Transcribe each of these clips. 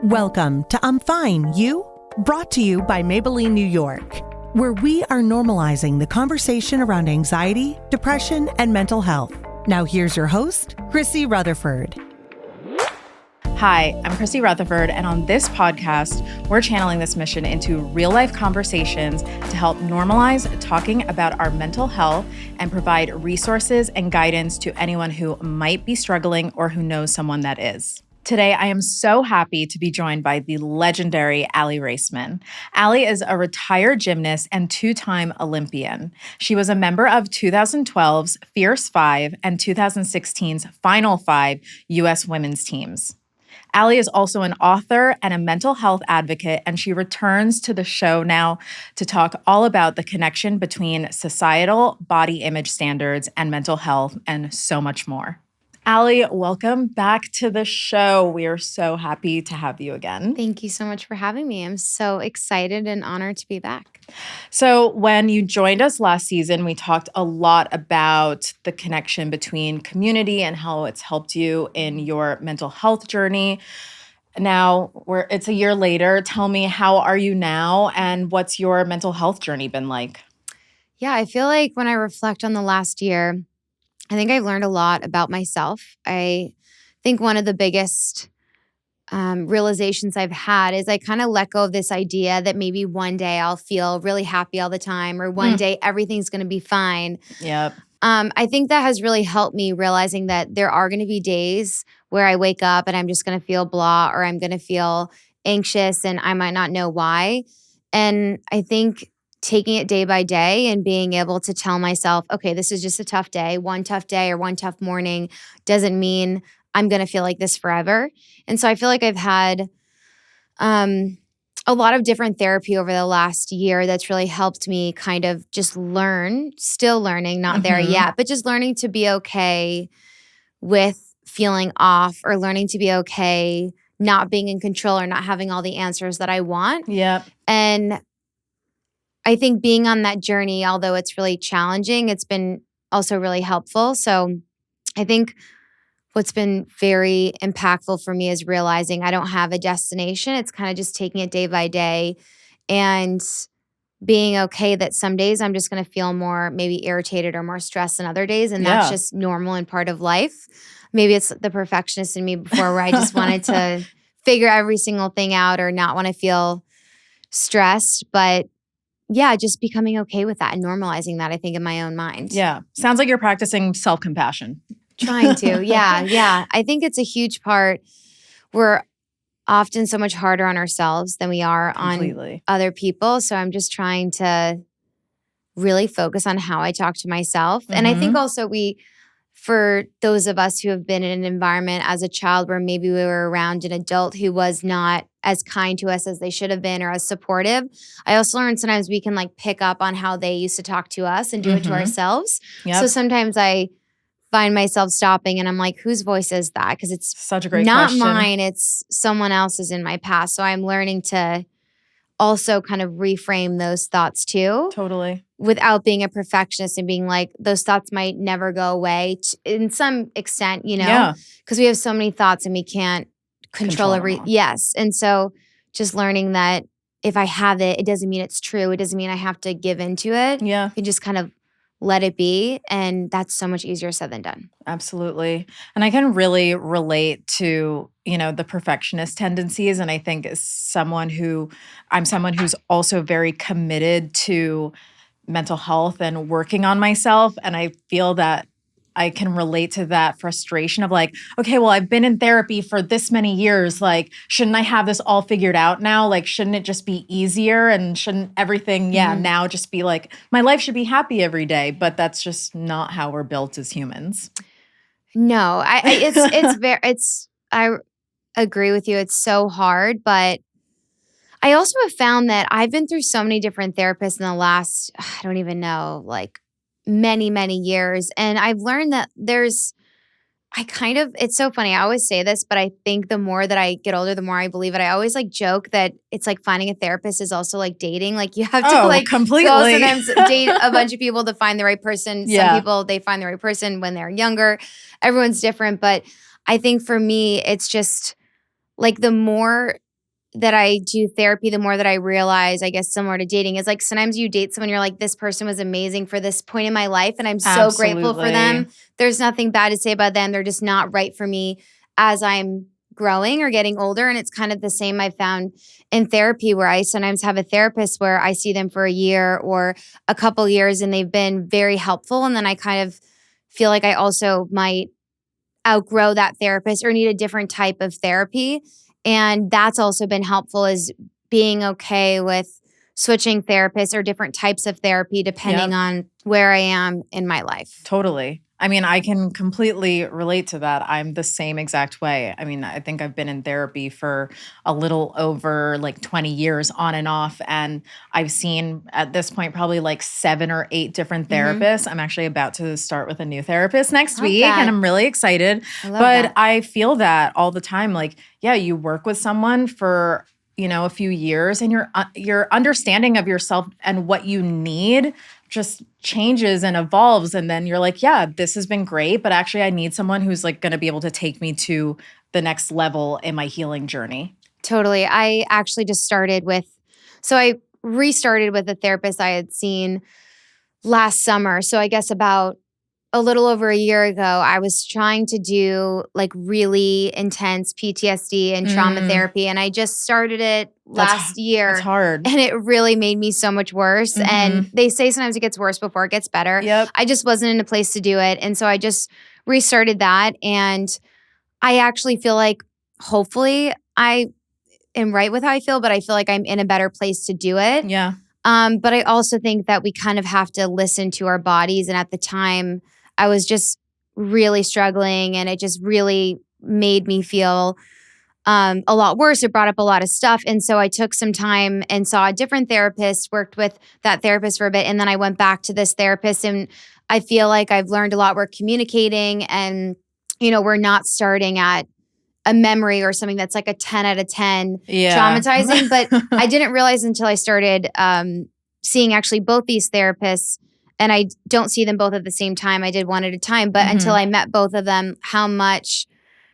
Welcome to I'm Fine, You? Brought to you by Maybelline, New York, where we are normalizing the conversation around anxiety, depression, and mental health. Now here's your host, Chrissy Rutherford. Hi, I'm Chrissy Rutherford, and on this podcast, we're channeling this mission into real-life conversations to help normalize talking about our mental health and provide resources and guidance to anyone who might be struggling or who knows someone that is. Today, I am so happy to be joined by the legendary Aly Raisman. Aly is a retired gymnast and two-time Olympian. She was a member of 2012's Fierce Five and 2016's Final Five U.S. women's teams. Aly is also an author and a mental health advocate, and she returns to the show now to talk all about the connection between societal body image standards and mental health and so much more. Aly, welcome back to the show. We are so happy to have you again. Thank you so much for having me. I'm so excited and honored to be back. So when you joined us last season, we talked a lot about the connection between community and how it's helped you in your mental health journey. Now, it's a year later. Tell me, how are you now, and what's your mental health journey been like? Yeah, I feel like when I reflect on the last year, I think I've learned a lot about myself. I think one of the biggest realizations I've had is I kind of let go of this idea that maybe one day I'll feel really happy all the time, or one day everything's going to be fine. Yep. I think that has really helped me, realizing that there are going to be days where I wake up and I'm just going to feel blah, or I'm going to feel anxious and I might not know why. And I think taking it day by day and being able to tell myself, okay, this is just a tough day. One tough day or one tough morning doesn't mean I'm going to feel like this forever. And so I feel like I've had a lot of different therapy over the last year that's really helped me kind of just learn, still learning, not there yet, but just learning to be okay with feeling off, or learning to be okay not being in control or not having all the answers that I want. Yep. And I think being on that journey, although it's really challenging, it's been also really helpful. So I think what's been very impactful for me is realizing I don't have a destination. It's kind of just taking it day by day and being okay that some days I'm just going to feel more maybe irritated or more stressed than other days. And that's just normal and part of life. Maybe it's the perfectionist in me before, where I just wanted to figure every single thing out or not want to feel stressed. But yeah, just becoming okay with that and normalizing that, I think, in my own mind. Yeah. Sounds like you're practicing self-compassion. Trying to. Yeah. I think it's a huge part. We're often so much harder on ourselves than we are on other people. So I'm just trying to really focus on how I talk to myself. And I think also for those of us who have been in an environment as a child where maybe we were around an adult who was not as kind to us as they should have been, or as supportive, I also learned sometimes we can pick up on how they used to talk to us and do it to ourselves. Yep. So sometimes I find myself stopping and I'm like, whose voice is that? Because it's such a great not question. Mine, it's someone else's in my past. So I'm learning to also kind of reframe those thoughts too. Totally. Without being a perfectionist and being like, those thoughts might never go away in some extent, because we have so many thoughts and we can't control every. Yes. And so just learning that if I have it, it doesn't mean it's true. It doesn't mean I have to give into it. Yeah. You can just kind of let it be. And that's so much easier said than done. Absolutely. And I can really relate to, the perfectionist tendencies. And I think I'm someone who's also very committed to mental health and working on myself. And I feel that I can relate to that frustration of okay, well, I've been in therapy for this many years. Shouldn't I have this all figured out now? Shouldn't it just be easier? And shouldn't everything, now just be my life should be happy every day? But that's just not how we're built as humans. No, I agree with you. It's so hard, but I also have found that I've been through so many different therapists in the last, I don't even know, many, many years. And I've learned that it's so funny. I always say this, but I think the more that I get older, the more I believe it. I always joke that it's finding a therapist is also dating. You have to completely go sometimes date a bunch of people to find the right person. Yeah. Some people, they find the right person when they're younger. Everyone's different. But I think for me, it's just the more that I do therapy, the more that I realize, I guess similar to dating, is like sometimes you date someone, you're like, this person was amazing for this point in my life, and I'm so grateful for them. There's nothing bad to say about them. They're just not right for me as I'm growing or getting older. And it's kind of the same I found in therapy, where I sometimes have a therapist where I see them for a year or a couple years and they've been very helpful. And then I kind of feel like I also might outgrow that therapist or need a different type of therapy. And that's also been helpful, is being okay with switching therapists or different types of therapy depending on where I am in my life. Totally. I mean, I can completely relate to that. I'm the same exact way. I mean, I think I've been in therapy for a little over like 20 years on and off. And I've seen at this point probably like 7 or 8 different therapists. I'm actually about to start with a new therapist next week and I'm really excited. But I feel that all the time. Like, yeah, you work with someone for, you know, a few years and your understanding of yourself and what you need just changes and evolves. And then you're like, yeah, this has been great, but actually I need someone who's like going to be able to take me to the next level in my healing journey. Totally. I actually just I restarted with a therapist I had seen last summer. So I guess about a little over a year ago, I was trying to do like really intense PTSD and trauma therapy. And I just started it last year. It's hard. And it really made me so much worse. And they say sometimes it gets worse before it gets better. I just wasn't in a place to do it. And so I just restarted that. And I actually feel like hopefully I am right with how I feel, but I feel like I'm in a better place to do it. But I also think that we kind of have to listen to our bodies. And at the time, I was just really struggling and it just really made me feel a lot worse. It brought up a lot of stuff. And so I took some time and saw a different therapist, worked with that therapist for a bit. And then I went back to this therapist and I feel like I've learned a lot. We're communicating and, you know, we're not starting at a memory or something that's like a 10 out of 10 traumatizing. But I didn't realize until I started seeing actually both these therapists, and I don't see them both at the same time. I did one at a time. But until I met both of them, how much,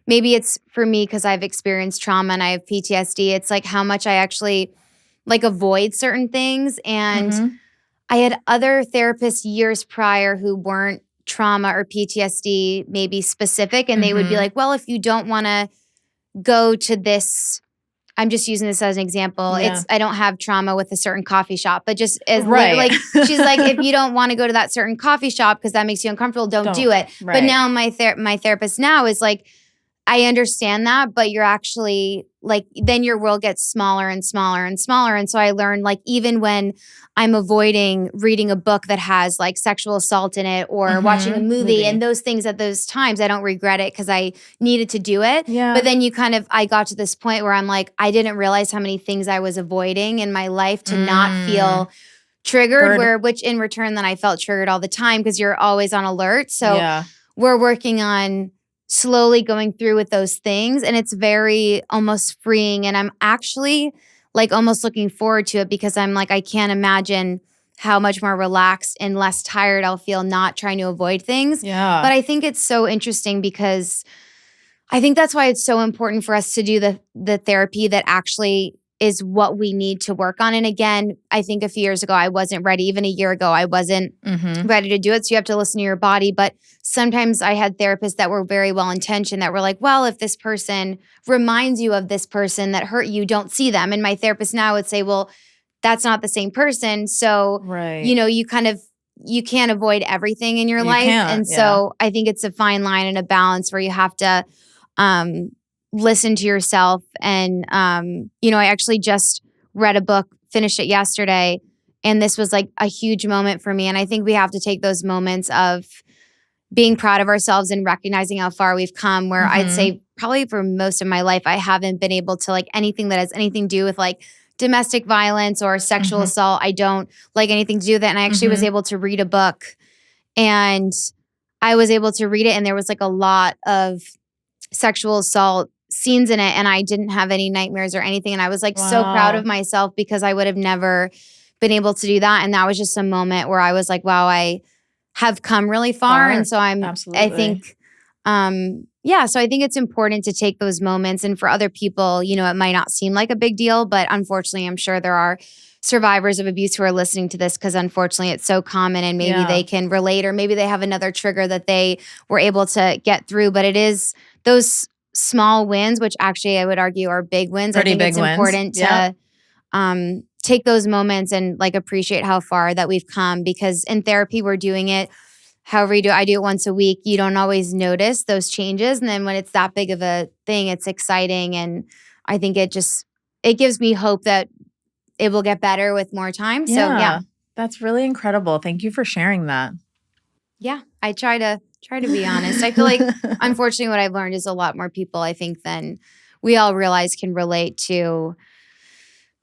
maybe it's for me because I've experienced trauma and I have PTSD. It's like how much I actually like avoid certain things. And I had other therapists years prior who weren't trauma or PTSD maybe specific. And they would be like, well, if you don't want to go to this, I'm just using this as an example. I don't have trauma with a certain coffee shop, but just as like she's like, if you don't want to go to that certain coffee shop because that makes you uncomfortable, don't do it. But now my therapist now is like, I understand that, but you're actually like, then your world gets smaller and smaller and smaller. And so I learned like, even when I'm avoiding reading a book that has like sexual assault in it or watching a movie and those things at those times, I don't regret it because I needed to do it. But then I got to this point where I'm like, I didn't realize how many things I was avoiding in my life to not feel triggered, which in return then I felt triggered all the time because you're always on alert. So we're working on slowly going through with those things. And it's very almost freeing. And I'm actually like almost looking forward to it because I'm like, I can't imagine how much more relaxed and less tired I'll feel not trying to avoid things. But I think it's so interesting because I think that's why it's so important for us to do the therapy that actually is what we need to work on. And again, I think a few years ago, I wasn't ready. Even a year ago, I wasn't ready to do it. So you have to listen to your body. But sometimes I had therapists that were very well-intentioned that were like, well, if this person reminds you of this person that hurt you, don't see them. And my therapist now would say, well, that's not the same person. So, you know, you can't avoid everything in your life. And so I think it's a fine line and a balance where you have to listen to yourself. And, you know, I actually just read a book, finished it yesterday, and this was like a huge moment for me. And I think we have to take those moments of being proud of ourselves and recognizing how far we've come, where I'd say probably for most of my life, I haven't been able to like anything that has anything to do with like domestic violence or sexual assault. I don't like anything to do with that. And I actually was able to read a book and I was able to read it. And there was like a lot of sexual assault scenes in it and I didn't have any nightmares or anything. And I was like so proud of myself because I would have never been able to do that. And that was just a moment where I was like, wow, I have come really far. And so I think Yeah, so I think it's important to take those moments. And for other people, you know, it might not seem like a big deal, but unfortunately, I'm sure there are survivors of abuse who are listening to this because unfortunately it's so common and maybe they can relate or maybe they have another trigger that they were able to get through. But it is those small wins, which actually I would argue are big wins. Pretty I think big it's wins. important to take those moments and like appreciate how far that we've come because in therapy, we're doing it however you do. I do it once a week. You don't always notice those changes. And then when it's that big of a thing, it's exciting. And I think it gives me hope that it will get better with more time. So yeah. That's really incredible. Thank you for sharing that. Yeah. I try to be honest. I feel like unfortunately what I've learned is a lot more people I think than we all realize can relate to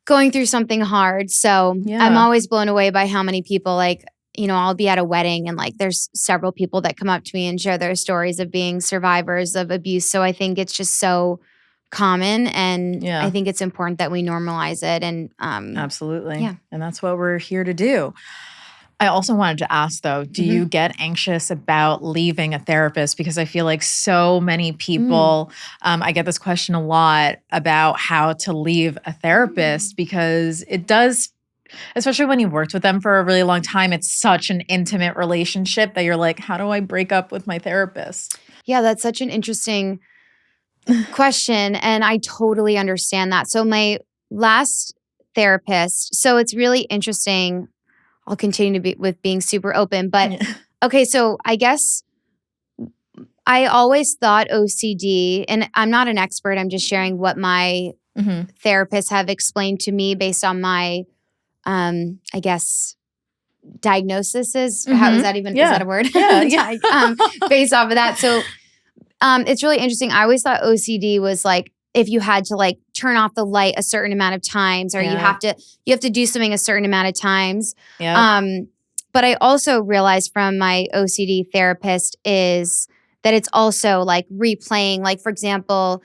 going through something hard. So I'm always blown away by how many people like, you know, I'll be at a wedding and like there's several people that come up to me and share their stories of being survivors of abuse. So I think it's just so common and I think it's important that we normalize it. And absolutely. Yeah. And that's what we're here to do. I also wanted to ask though, do you get anxious about leaving a therapist? Because I feel like so many people, I get this question a lot about how to leave a therapist because it does, especially when you've worked with them for a really long time, it's such an intimate relationship that you're like, how do I break up with my therapist? Yeah, that's such an interesting question. And I totally understand that. So my last therapist, so it's really interesting. I'll continue to be with being super open, but okay. So I guess I always thought OCD, and I'm not an expert. I'm just sharing what my therapists have explained to me based on my, I guess, diagnosis is. How is that even? Is that a word? Based off of that. So it's really interesting. I always thought OCD was like if you had to like turn off the light a certain amount of times, or you have to do something a certain amount of times. But I also realized from my OCD therapist is that it's also like replaying. Like for example,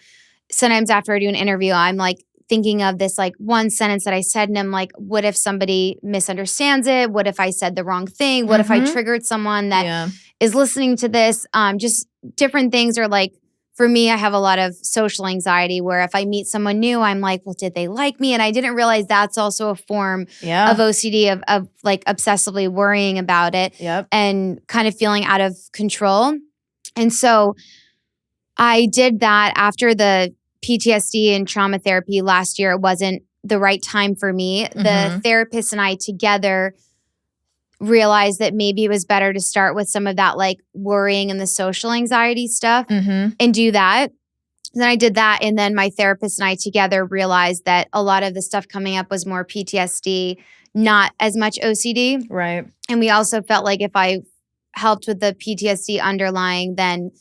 sometimes after I do an interview, I'm like thinking of this like one sentence that I said, and I'm like, what if somebody misunderstands it? What if I said the wrong thing? What if I triggered someone that is listening to this? Just different things are like, for me, I have a lot of social anxiety where if I meet someone new, I'm like, well, did they like me? And I didn't realize that's also a form of OCD, of like obsessively worrying about it and kind of feeling out of control. And so I did that after the PTSD and trauma therapy last year. It wasn't the right time for me. The therapist and I together realized that maybe it was better to start with some of that like worrying and the social anxiety stuff and do that. Then I did that. And then my therapist and I together realized that a lot of the stuff coming up was more PTSD, not as much OCD. Right. And we also felt like if I helped with the PTSD underlying, then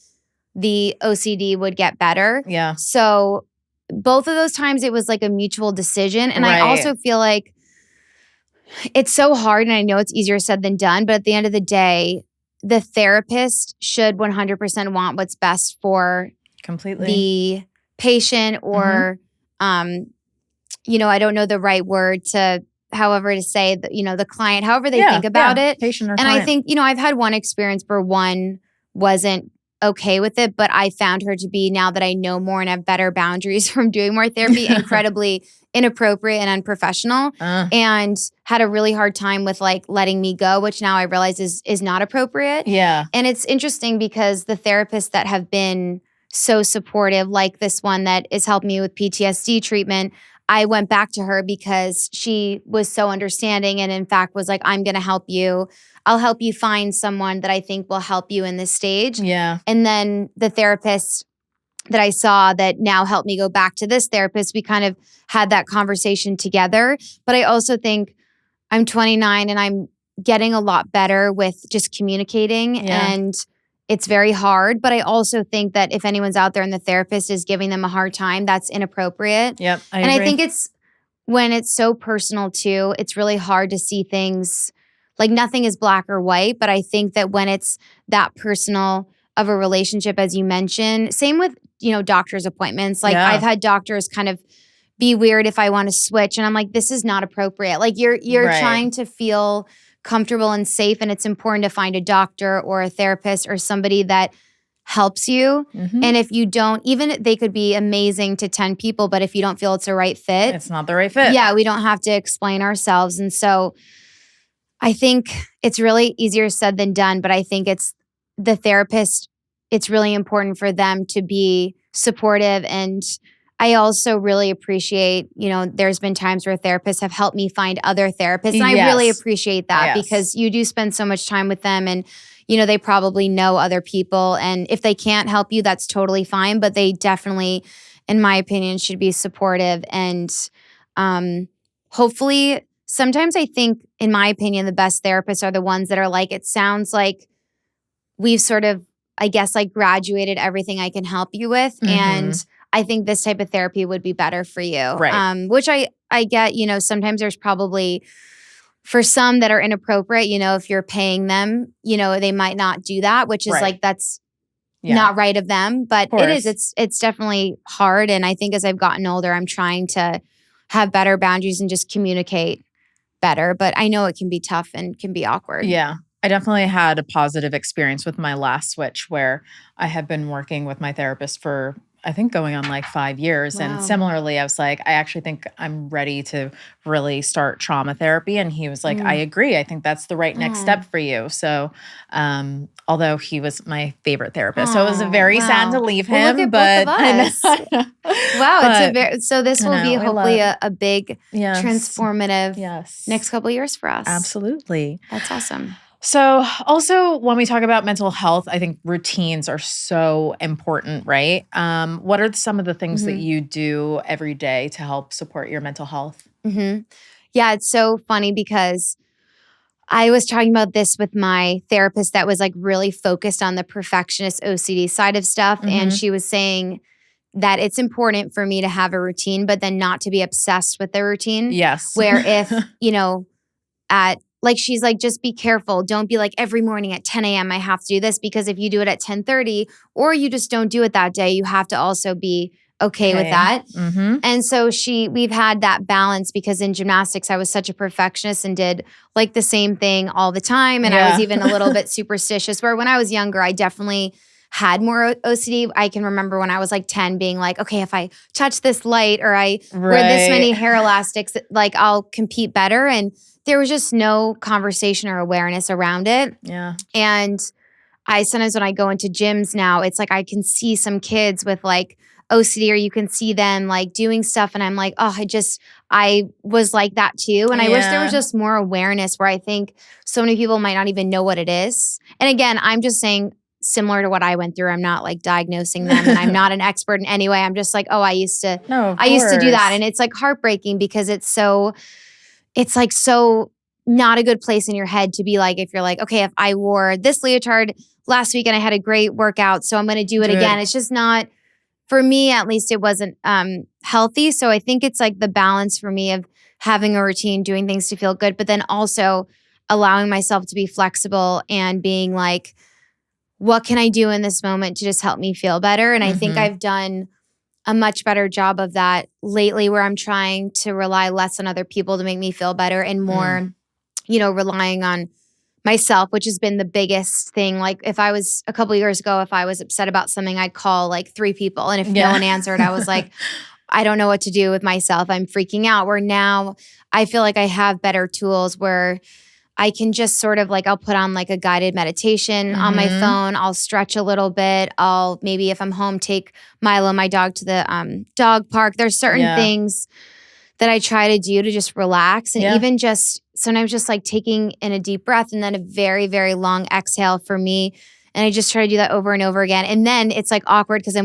the OCD would get better. Yeah. So both of those times it was like a mutual decision. And I also feel like it's so hard, and I know it's easier said than done, but at the end of the day, the therapist should 100% want what's best for the patient or, you know, I don't know the right word to, however to say, you know, the client, however they think about it. Patient or and client. I think, you know, I've had one experience where one wasn't okay with it, but I found her to be, now that I know more and have better boundaries from doing more therapy, incredibly inappropriate and unprofessional, and had a really hard time with like letting me go, which now I realize is not appropriate. Yeah. And it's interesting because the therapists that have been so supportive, like this one that is helping me with PTSD treatment, I went back to her because she was so understanding and in fact was like, I'm going to help you. I'll help you find someone that I think will help you in this stage. Yeah. And then the therapist that I saw that now helped me go back to this therapist, we kind of had that conversation together. But I also think I'm 29 and I'm getting a lot better with just communicating, and it's very hard. But I also think that if anyone's out there and the therapist is giving them a hard time, that's inappropriate. Yep. I agree. agree. I think it's when it's so personal too, it's really hard to see things like nothing is black or white. But I think that when it's that personal of a relationship, as you mentioned, same with, you know, doctor's appointments. Like I've had doctors kind of be weird if I want to switch. And I'm like, this is not appropriate. Like you're trying to feel comfortable and safe. And it's important to find a doctor or a therapist or somebody that helps you. And if you don't, even they could be amazing to 10 people, but if you don't feel it's the right fit, it's not the right fit. Yeah, we don't have to explain ourselves. And so I think it's really easier said than done, but I think it's the therapist, it's really important for them to be supportive. And I also really appreciate, there's been times where therapists have helped me find other therapists. And I really appreciate that because you do spend so much time with them and, they probably know other people. And if they can't help you, that's totally fine. But they definitely, in my opinion, should be supportive. And hopefully, sometimes I think, in my opinion, the best therapists are the ones that are like, it sounds like we've sort of, I guess, like graduated everything I can help you with. And I think this type of therapy would be better for you. Right. Which I get, sometimes there's probably, for some that are inappropriate, if you're paying them, they might not do that, which is like, that's not right of them. But it's definitely hard. And I think as I've gotten older, I'm trying to have better boundaries and just communicate better. But I know it can be tough and can be awkward. Yeah. I definitely had a positive experience with my last switch where I had been working with my therapist for, I think, going on like 5 years. Wow. And similarly, I was like, I actually think I'm ready to really start trauma therapy. And he was like, I agree. I think that's the right next step for you. So, although he was my favorite therapist, so it was very sad to leave him. Look at but both of us. Wow, so this will be hopefully a big transformative next couple of years for us. Absolutely. That's awesome. So also when we talk about mental health, I think routines are so important, right? What are some of the things that you do every day to help support your mental health? Yeah, it's so funny because I was talking about this with my therapist that was like really focused on the perfectionist OCD side of stuff. And she was saying that it's important for me to have a routine, but then not to be obsessed with the routine. Yes. Where if, she's like, just be careful. Don't be like every morning at 10 a.m. I have to do this, because if you do it at 10:30 or you just don't do it that day, you have to also be okay with that. And so we've had that balance because in gymnastics, I was such a perfectionist and did like the same thing all the time. And I was even a little bit superstitious, where when I was younger, I definitely had more OCD. I can remember when I was like 10 being like, okay, if I touch this light or I wear this many hair elastics, like I'll compete better. And there was just no conversation or awareness around it. Yeah. And sometimes when I go into gyms now, it's like I can see some kids with like OCD, or you can see them like doing stuff. And I'm like, oh, I was like that too. And I wish there was just more awareness, where I think so many people might not even know what it is. And again, I'm just saying similar to what I went through. I'm not like diagnosing them and I'm not an expert in any way. I'm just like, oh, I used to do that. And it's like heartbreaking because it's like so not a good place in your head to be like, if you're like, okay, if I wore this leotard last week and I had a great workout, so I'm going to do it again. It's just not, for me, at least it wasn't healthy. So I think it's like the balance for me of having a routine, doing things to feel good, but then also allowing myself to be flexible and being like, what can I do in this moment to just help me feel better? And I think I've done a much better job of that lately, where I'm trying to rely less on other people to make me feel better and more, relying on myself, which has been the biggest thing. Like if I was a couple of years ago, if I was upset about something, I'd call like 3 people. And if no one answered, I was like, I don't know what to do with myself. I'm freaking out. Where now I feel like I have better tools where I can just sort of like, I'll put on like a guided meditation on my phone. I'll stretch a little bit. I'll maybe, if I'm home, take Milo, my dog, to the dog park. There's certain things that I try to do to just relax. And even just sometimes just like taking in a deep breath and then a very, very long exhale for me. And I just try to do that over and over again. And then it's like awkward because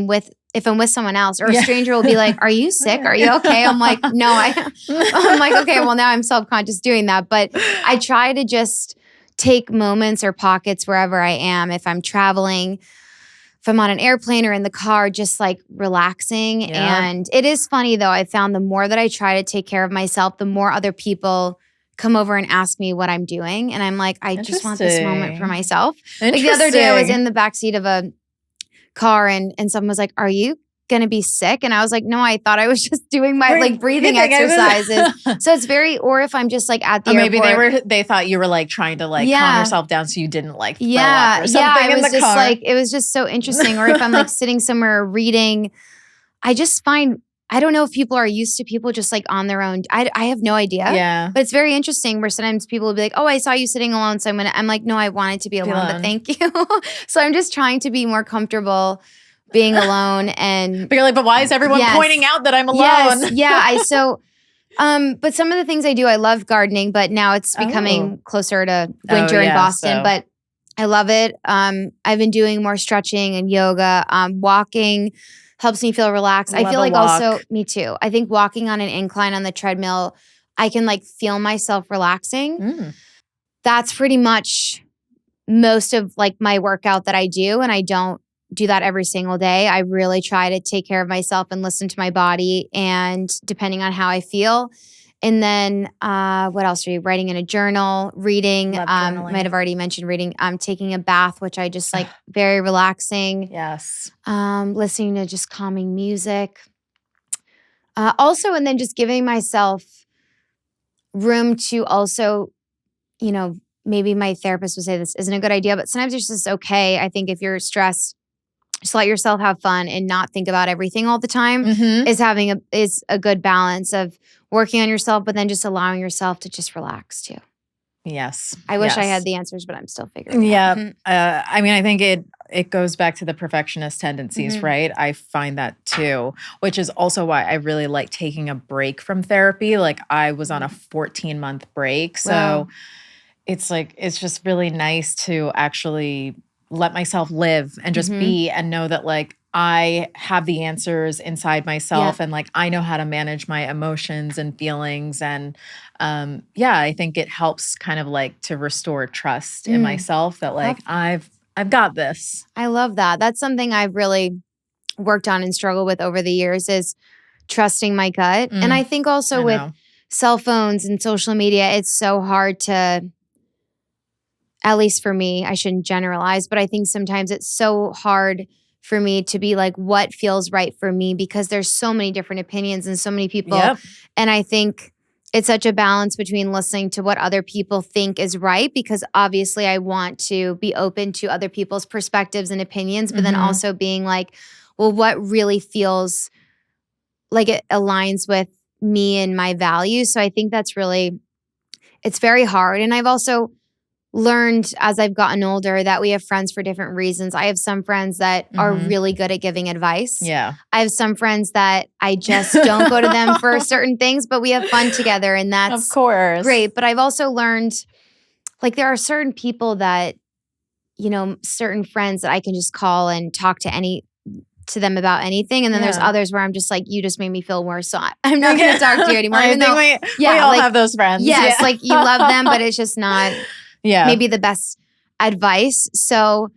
if I'm with someone else, or a stranger will be like, are you sick? Are you okay? I'm like, no, I'm like, okay, well now I'm self-conscious doing that. But I try to just take moments or pockets wherever I am. If I'm traveling, if I'm on an airplane or in the car, just like relaxing. Yeah. And it is funny though, I found the more that I try to take care of myself, the more other people come over and ask me what I'm doing. And I'm like, I just want this moment for myself. Like the other day I was in the backseat of a car and someone was like, are you going to be sick. And I was like, no, I thought I was just doing my like breathing exercises. So it's very, or if I'm just like at the airport. Maybe they thought you were like trying to like calm yourself down so you didn't like throw up or something it was in the car. Like, it was just so interesting. Or if I'm like sitting somewhere reading, I just find, I don't know if people are used to people just like on their own. I have no idea. Yeah. But it's very interesting where sometimes people will be like, oh, I saw you sitting alone. So I'm like, no, I wanted to be alone, but thank you. So I'm just trying to be more comfortable being alone. And but you're like, but why is everyone pointing out that I'm alone? Yes, yeah. But some of the things I do, I love gardening, but now it's becoming closer to winter in Boston, but I love it. I've been doing more stretching and yoga. Walking helps me feel relaxed. I feel like also, me too. I think walking on an incline on the treadmill, I can like feel myself relaxing. That's pretty much most of like my workout that I do. And I don't do that every single day. I really try to take care of myself and listen to my body and depending on how I feel. And then what else are you writing in a journal, reading? Might have already mentioned reading. Taking a bath, which I just like very relaxing. Yes. Listening to just calming music. Also, and then just giving myself room to also, you know, maybe my therapist would say this isn't a good idea, but sometimes it's just okay. I think if you're stressed, just let yourself have fun and not think about everything all the time is a good balance of working on yourself, but then just allowing yourself to just relax too. Yes. I wish I had the answers, but I'm still figuring it out. I mean, I think it goes back to the perfectionist tendencies, right? I find that too, which is also why I really like taking a break from therapy. Like I was on a 14-month break. So it's like, it's just really nice to actually let myself live and just be and know that like I have the answers inside myself and like I know how to manage my emotions and feelings. And I think it helps kind of like to restore trust in myself that like I've got this. I love that. That's something I've really worked on and struggled with over the years is trusting my gut. And I think also with cell phones and social media, it's so hard to, at least for me, I shouldn't generalize, but I think sometimes it's so hard for me to be like, what feels right for me? Because there's so many different opinions and so many people. And I think it's such a balance between listening to what other people think is right, because obviously I want to be open to other people's perspectives and opinions, but then also being like, well, what really feels like it aligns with me and my values. So I think that's really, it's very hard. And I've also learned as I've gotten older that we have friends for different reasons. I have some friends that are really good at giving advice. Yeah. I have some friends that I just don't go to them for certain things, but we have fun together and that's of course great. But I've also learned like there are certain people that, you know, certain friends that I can just call and talk to them about anything. And then there's others where I'm just like, you just made me feel worse. So I'm not going to talk to you anymore. I think we all have those friends. Yes. Like you love them, but it's just not maybe the best advice. So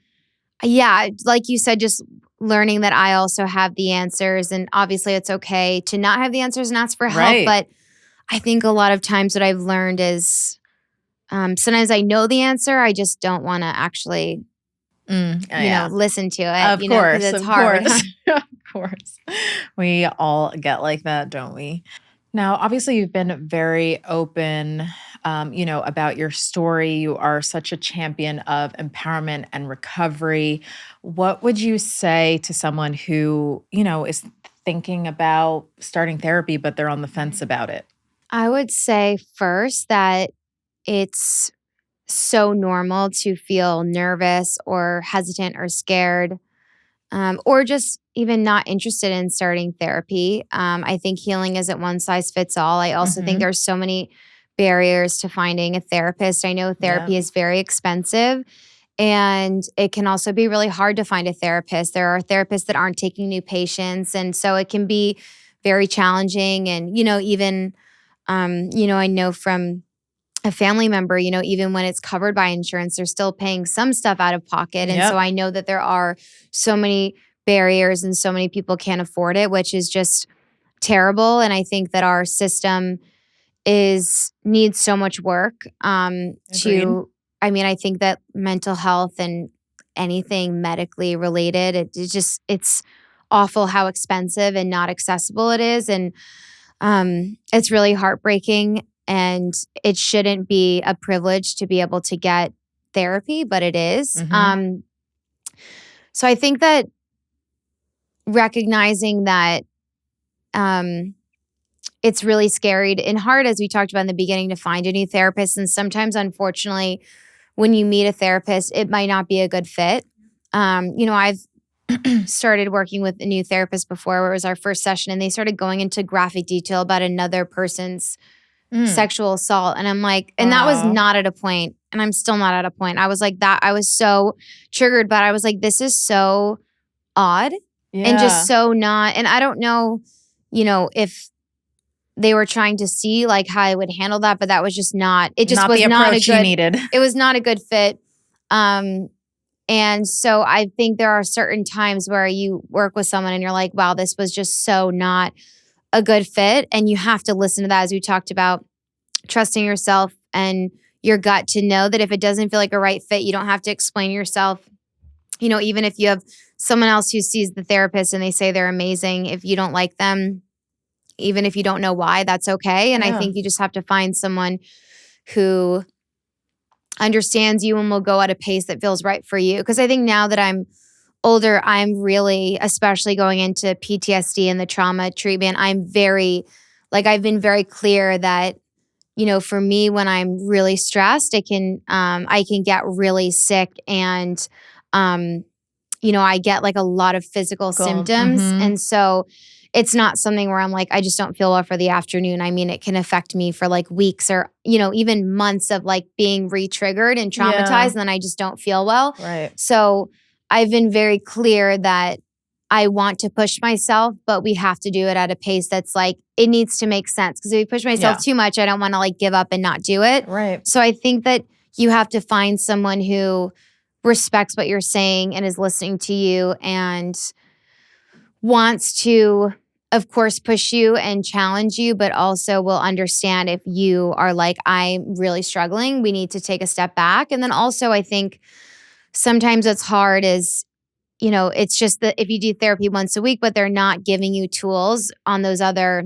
like you said, just learning that I also have the answers. And obviously it's okay to not have the answers and ask for help. But I think a lot of times what I've learned is sometimes I know the answer. I just don't want to actually, listen to it. Of course. Because it's hard. Of course. We all get like that, don't we? Now, obviously, you've been very open, about your story. You are such a champion of empowerment and recovery. What would you say to someone who, is thinking about starting therapy, but they're on the fence about it? I would say first that it's so normal to feel nervous or hesitant or scared. Or just even not interested in starting therapy. I think healing isn't one size fits all. I also think there's so many barriers to finding a therapist. I know therapy is very expensive and it can also be really hard to find a therapist. There are therapists that aren't taking new patients. And so it can be very challenging. And, even, I know from a family member, even when it's covered by insurance, they're still paying some stuff out of pocket. And so I know that there are so many barriers and so many people can't afford it, which is just terrible. And I think that our system needs so much work I think that mental health and anything medically related, it's awful how expensive and not accessible it is. And it's really heartbreaking. And it shouldn't be a privilege to be able to get therapy, but it is. So I think that recognizing that it's really scary and hard, as we talked about in the beginning, to find a new therapist. And sometimes, unfortunately, when you meet a therapist, it might not be a good fit. I've started working with a new therapist before, where it was our first session, and they started going into graphic detail about another person's sexual assault. And I'm like, and that was not at a point, and I'm still not at a point. I was like that. I was so triggered, but I was like, this is so odd and just so not. And I don't know, if they were trying to see like how I would handle that, but that was just not, it just not was the not a approach you good, needed. It was not a good fit. And so I think there are certain times where you work with someone and you're like, wow, this was just so not a good fit. And you have to listen to that, as we talked about, trusting yourself and your gut to know that if it doesn't feel like a right fit, you don't have to explain yourself. Even if you have someone else who sees the therapist and they say they're amazing, if you don't like them, even if you don't know why, that's okay. And I think you just have to find someone who understands you and will go at a pace that feels right for you. Because I think now that I'm older, I'm really, especially going into PTSD and the trauma treatment, I've been very clear that, for me, when I'm really stressed, I can get really sick, and, I get like a lot of physical symptoms. And so it's not something where I'm like, I just don't feel well for the afternoon. I mean, it can affect me for like weeks or, even months of like being re-triggered and traumatized, and then I just don't feel well. Right. So I've been very clear that I want to push myself, but we have to do it at a pace that's like, it needs to make sense. Because if we push myself too much, I don't want to like give up and not do it. Right. So I think that you have to find someone who respects what you're saying and is listening to you and wants to, of course, push you and challenge you, but also will understand if you are like, I'm really struggling, we need to take a step back. And then also, I think sometimes what's hard is, it's just that if you do therapy once a week, but they're not giving you tools on those other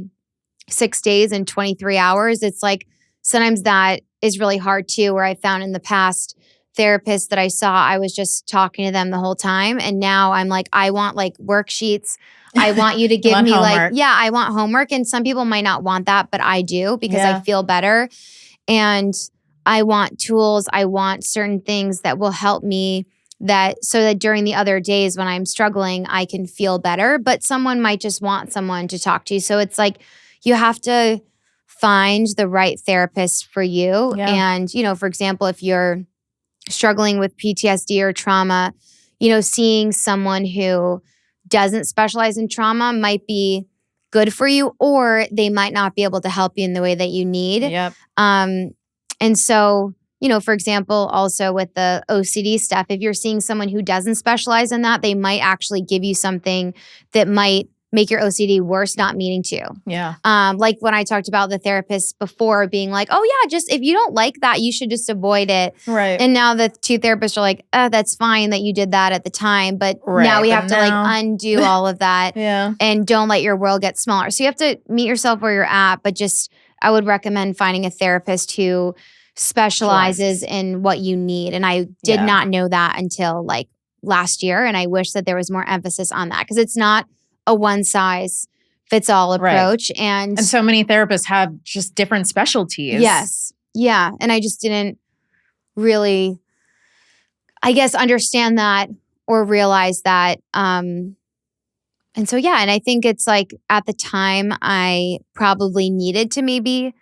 6 days and 23 hours, it's like sometimes that is really hard too, where I found in the past therapists that I saw, I was just talking to them the whole time. And now I'm like, I want like worksheets. I want you to give me homework. I want homework. And some people might not want that, but I do because I feel better. And I want tools. I want certain things that will help me so that during the other days when I'm struggling, I can feel better. But someone might just want someone to talk to. So it's like, you have to find the right therapist for you. Yeah. And, for example, if you're struggling with PTSD or trauma, seeing someone who doesn't specialize in trauma might be good for you, or they might not be able to help you in the way that you need. Yep. And so, for example, also with the OCD stuff, if you're seeing someone who doesn't specialize in that, they might actually give you something that might make your OCD worse, not meaning to. Yeah. Like when I talked about the therapist before being like, oh yeah, just if you don't like that, you should just avoid it. Right. And now the two therapists are like, that's fine that you did that at the time. But now we have to like undo all of that. And don't let your world get smaller. So you have to meet yourself where you're at, but I would recommend finding a therapist who specializes in what you need. And I did not know that until like last year. And I wish that there was more emphasis on that, because it's not a one size fits all approach. Right. And so many therapists have just different specialties. Yes. Yeah. And I just didn't really, I guess, understand that or realize that. And so, and I think it's like at the time I probably needed to maybe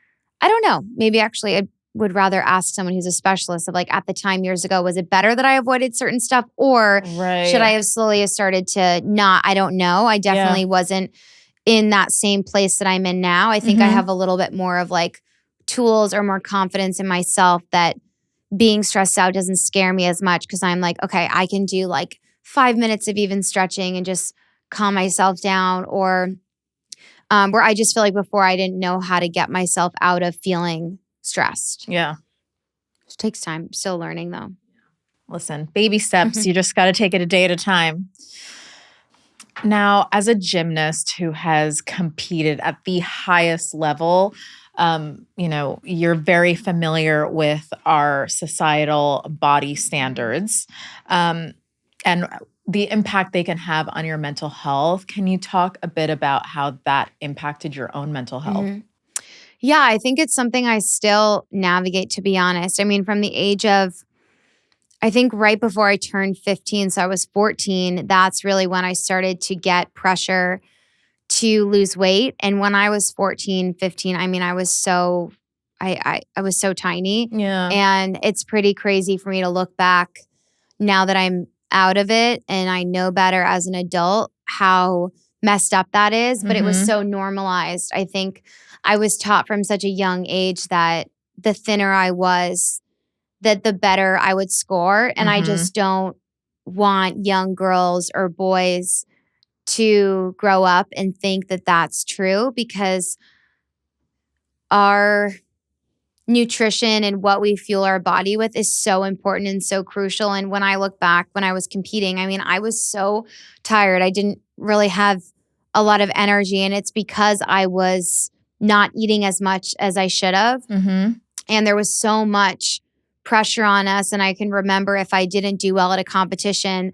actually I would rather ask someone who's a specialist of like, at the time years ago, was it better that I avoided certain stuff, or should I have slowly started to not? I don't know. I definitely wasn't in that same place that I'm in now. I think I have a little bit more of like tools or more confidence in myself that being stressed out doesn't scare me as much, because I'm like, okay, I can do like 5 minutes of even stretching and just calm myself down, or where I just feel like before I didn't know how to get myself out of feeling stressed. Yeah. It takes time. Still learning though. Listen, baby steps. You just got to take it a day at a time. Now, as a gymnast who has competed at the highest level, you're very familiar with our societal body standards, and the impact they can have on your mental health. Can you talk a bit about how that impacted your own mental health? Mhm. Yeah, I think it's something I still navigate, to be honest. I mean, from the age of, I think right before I turned 15, so I was 14, that's really when I started to get pressure to lose weight. And when I was 14, 15, I mean, I was so tiny. Yeah. And it's pretty crazy for me to look back now that I'm out of it and I know better as an adult how messed up that is. But it was so normalized. I think I was taught from such a young age that the thinner I was, that the better I would score. And I just don't want young girls or boys to grow up and think that that's true, because our nutrition and what we fuel our body with is so important and so crucial. And when I look back, when I was competing, I mean, I was so tired. I didn't really have a lot of energy. And it's because I was not eating as much as I should have. And there was so much pressure on us. And I can remember if I didn't do well at a competition,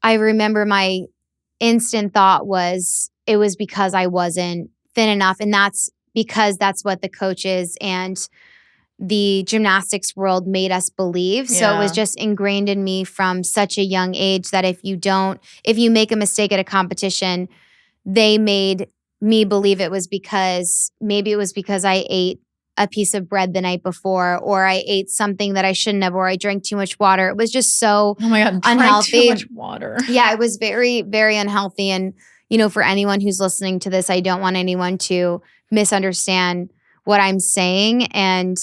I remember my instant thought was it was because I wasn't thin enough. And that's because that's what the coaches and the gymnastics world made us believe. So it was just ingrained in me from such a young age that if you make a mistake at a competition, they made me believe it was because I ate a piece of bread the night before, or I ate something that I shouldn't have, or I drank too much water. It was just so Oh my God, unhealthy. Too much water. Yeah, it was very, very unhealthy. And, for anyone who's listening to this, I don't want anyone to misunderstand what I'm saying. And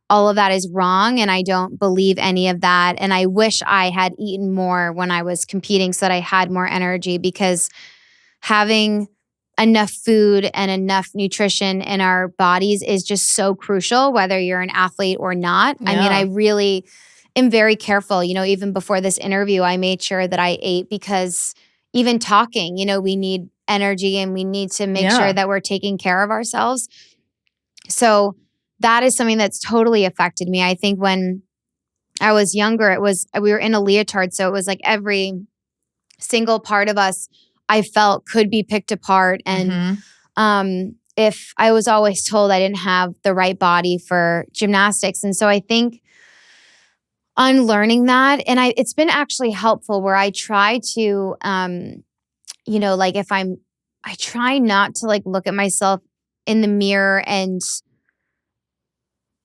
all of that is wrong. And I don't believe any of that. And I wish I had eaten more when I was competing so that I had more energy, because having enough food and enough nutrition in our bodies is just so crucial, whether you're an athlete or not. I mean, I really am very careful. Even before this interview, I made sure that I ate, because even talking, we need energy and we need to make sure that we're taking care of ourselves. So that is something that's totally affected me. I think when I was younger, we were in a leotard. So it was like every single part of us I felt could be picked apart. And if I was always told I didn't have the right body for gymnastics. And so I think unlearning that, and it's been actually helpful where I try to, like I try not to like look at myself in the mirror and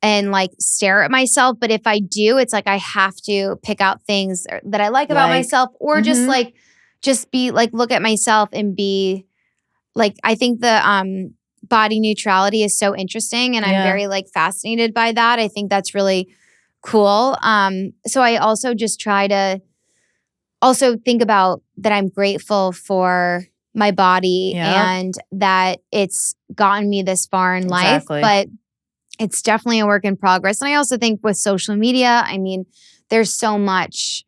like stare at myself. But if I do, it's like I have to pick out things that I like about myself, or just be like, look at myself and be like, I think the body neutrality is so interesting, and I'm very like fascinated by that. I think that's really cool. So I also just try to also think about that I'm grateful for my body and that it's gotten me this far in life, but it's definitely a work in progress. And I also think with social media, I mean, there's so much,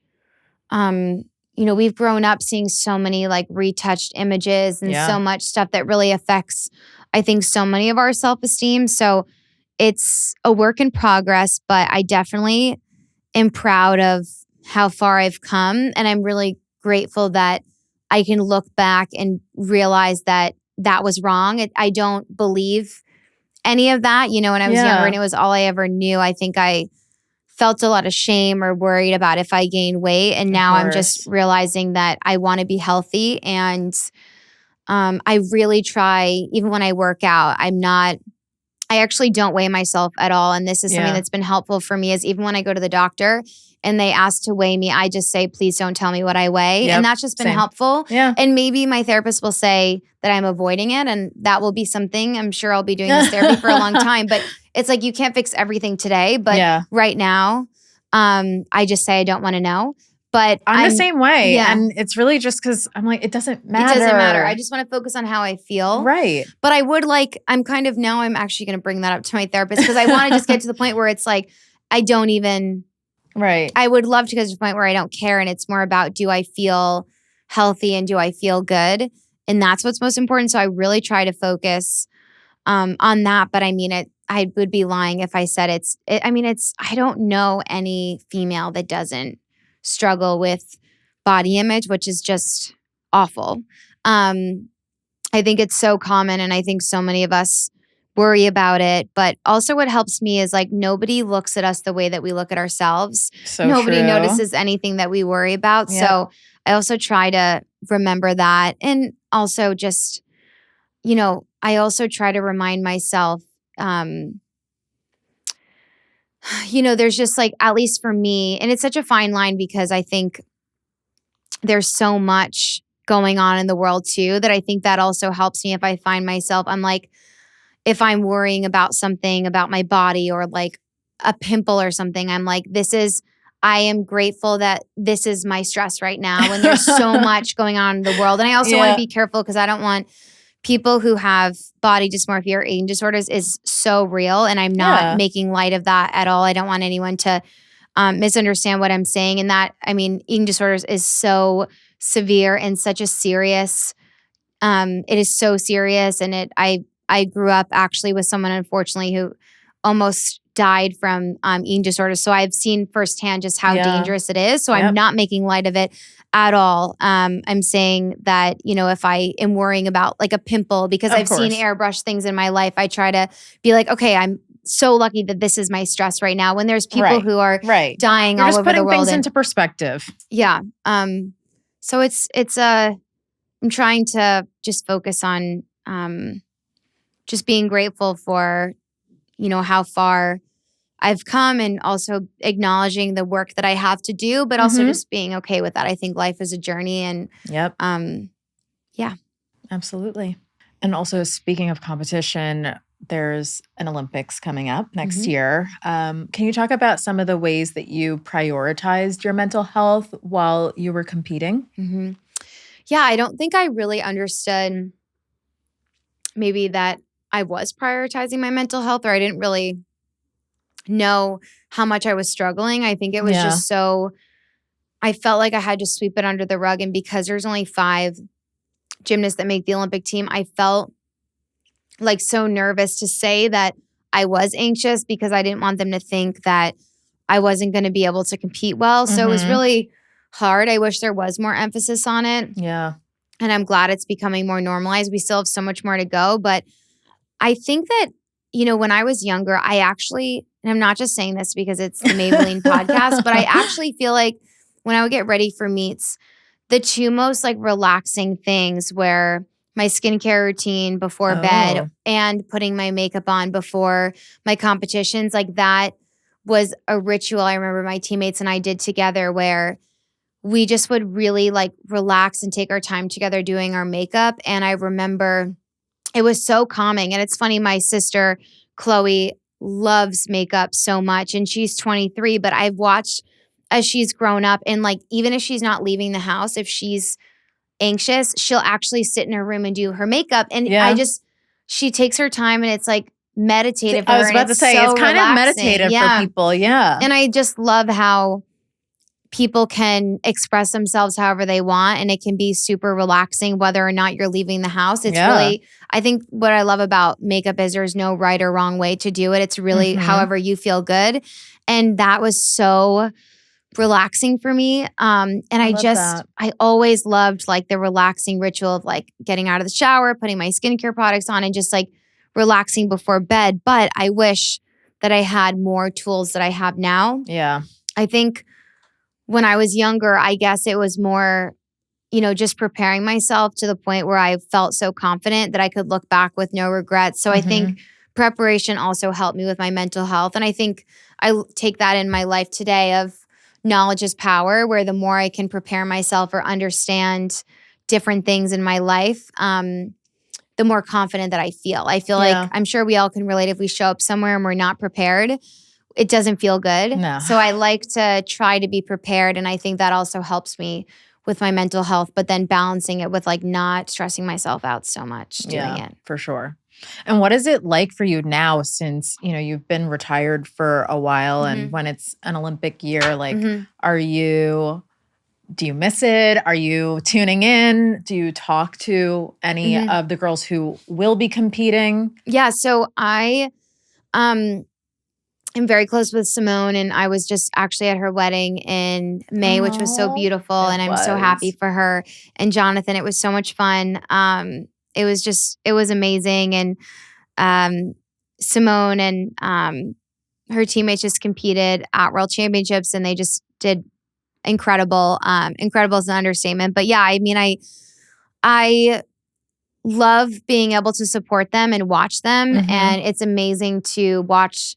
we've grown up seeing so many like retouched images and so much stuff that really affects, I think, so many of our self-esteem. So it's a work in progress, but I definitely am proud of how far I've come. And I'm really grateful that I can look back and realize that that was wrong. I don't believe any of that. When I was younger and it was all I ever knew, I think I felt a lot of shame or worried about if I gained weight. And now I'm just realizing that I want to be healthy. And I really try, even when I work out, I actually don't weigh myself at all. And this is something that's been helpful for me, is even when I go to the doctor and they ask to weigh me, I just say, please don't tell me what I weigh. And that's just been helpful. And maybe my therapist will say that I'm avoiding it, and that will be something. I'm sure I'll be doing this therapy for a long time, but it's like, you can't fix everything today. But right now, I just say I don't want to know. But I'm the same way. And it's really just because I'm like, it doesn't matter. It doesn't matter. I just want to focus on how I feel. Right. But I would I'm actually going to bring that up to my therapist, because I want to just get to the point where it's like, I don't even. Right. I would love to get to the point where I don't care. And it's more about, do I feel healthy and do I feel good? And that's what's most important. So I really try to focus on that. But I mean, I would be lying if I said I don't know any female that doesn't struggle with body image, which is just awful. I think it's so common, and I think so many of us worry about it. But also what helps me is like nobody looks at us the way that we look at ourselves. So Nobody true. notices anything that we worry about. Yep. So I also try to remember that. And also just, I also try to remind myself, there's just like, at least for me, and it's such a fine line because I think there's so much going on in the world too, that I think that also helps me if I find myself, I'm like, if I'm worrying about something about my body or like a pimple or something, I'm like, I am grateful that this is my stress right now when there's so much going on in the world. And I also want to be careful because I don't want people who have body dysmorphia or eating disorders is so real. And I'm not making light of that at all. I don't want anyone to misunderstand what I'm saying. And that, I mean, eating disorders is so severe and such a serious, it is so serious. And I grew up actually with someone, unfortunately, who almost died from eating disorders. So I've seen firsthand just how dangerous it is. So I'm not making light of it at all. I'm saying that, if I am worrying about like a pimple, because I've seen airbrush things in my life, I try to be like, okay, I'm so lucky that this is my stress right now, when there's people who are dying all over the world. You're just putting things into perspective. Yeah. So I'm trying to just focus on just being grateful for, how far I've come, and also acknowledging the work that I have to do, but also just being okay with that. I think life is a journey, and absolutely. And also, speaking of competition, there's an Olympics coming up next year. Can you talk about some of the ways that you prioritized your mental health while you were competing? Yeah, I don't think I really understood maybe that I was prioritizing my mental health, or I didn't really know how much I was struggling. I think it was just I felt like I had to sweep it under the rug. And because there's only 5 gymnasts that make the Olympic team, I felt like so nervous to say that I was anxious, because I didn't want them to think that I wasn't going to be able to compete well. So it was really hard. I wish there was more emphasis on it. Yeah. And I'm glad it's becoming more normalized. We still have so much more to go. But I think that, when I was younger, I actually, and I'm not just saying this because it's the Maybelline podcast, but I actually feel like when I would get ready for meets, the 2 most like relaxing things were my skincare routine before bed and putting my makeup on before my competitions. Like that was a ritual I remember my teammates and I did together, where we just would really like relax and take our time together doing our makeup. And I remember it was so calming. And it's funny, my sister, Chloe, loves makeup so much, and she's 23, but I've watched as she's grown up, and like, even if she's not leaving the house, if she's anxious, she'll actually sit in her room and do her makeup. And she takes her time, and it's like meditative. I was about to say, it's kind of meditative for people. Yeah. And I just love how people can express themselves however they want, and it can be super relaxing whether or not you're leaving the house. It's really, I think what I love about makeup is there's no right or wrong way to do it. It's really however you feel good. And that was so relaxing for me. And I always loved like the relaxing ritual of like getting out of the shower, putting my skincare products on, and just like relaxing before bed. But I wish that I had more tools that I have now. Yeah. I think when I was younger, I guess it was more, just preparing myself to the point where I felt so confident that I could look back with no regrets. So I think preparation also helped me with my mental health. And I think I take that in my life today of knowledge is power, where the more I can prepare myself or understand different things in my life, the more confident that I feel. I feel like, I'm sure we all can relate, if we show up somewhere and we're not prepared, it doesn't feel good. No. So I like to try to be prepared. And I think that also helps me with my mental health, but then balancing it with like not stressing myself out so much doing it. For sure. And what is it like for you now, since, you've been retired for a while, and when it's an Olympic year, like, are you Do you miss it? Are you tuning in? Do you talk to any of the girls who will be competing? Yeah. So I am very close with Simone, and I was just actually at her wedding in May, which was so beautiful. And I'm so happy for her and Jonathan. It was so much fun. It was amazing. And Simone and her teammates just competed at World Championships, and they just did incredible. Incredible is an understatement. But yeah, I mean, I love being able to support them and watch them. And it's amazing to watch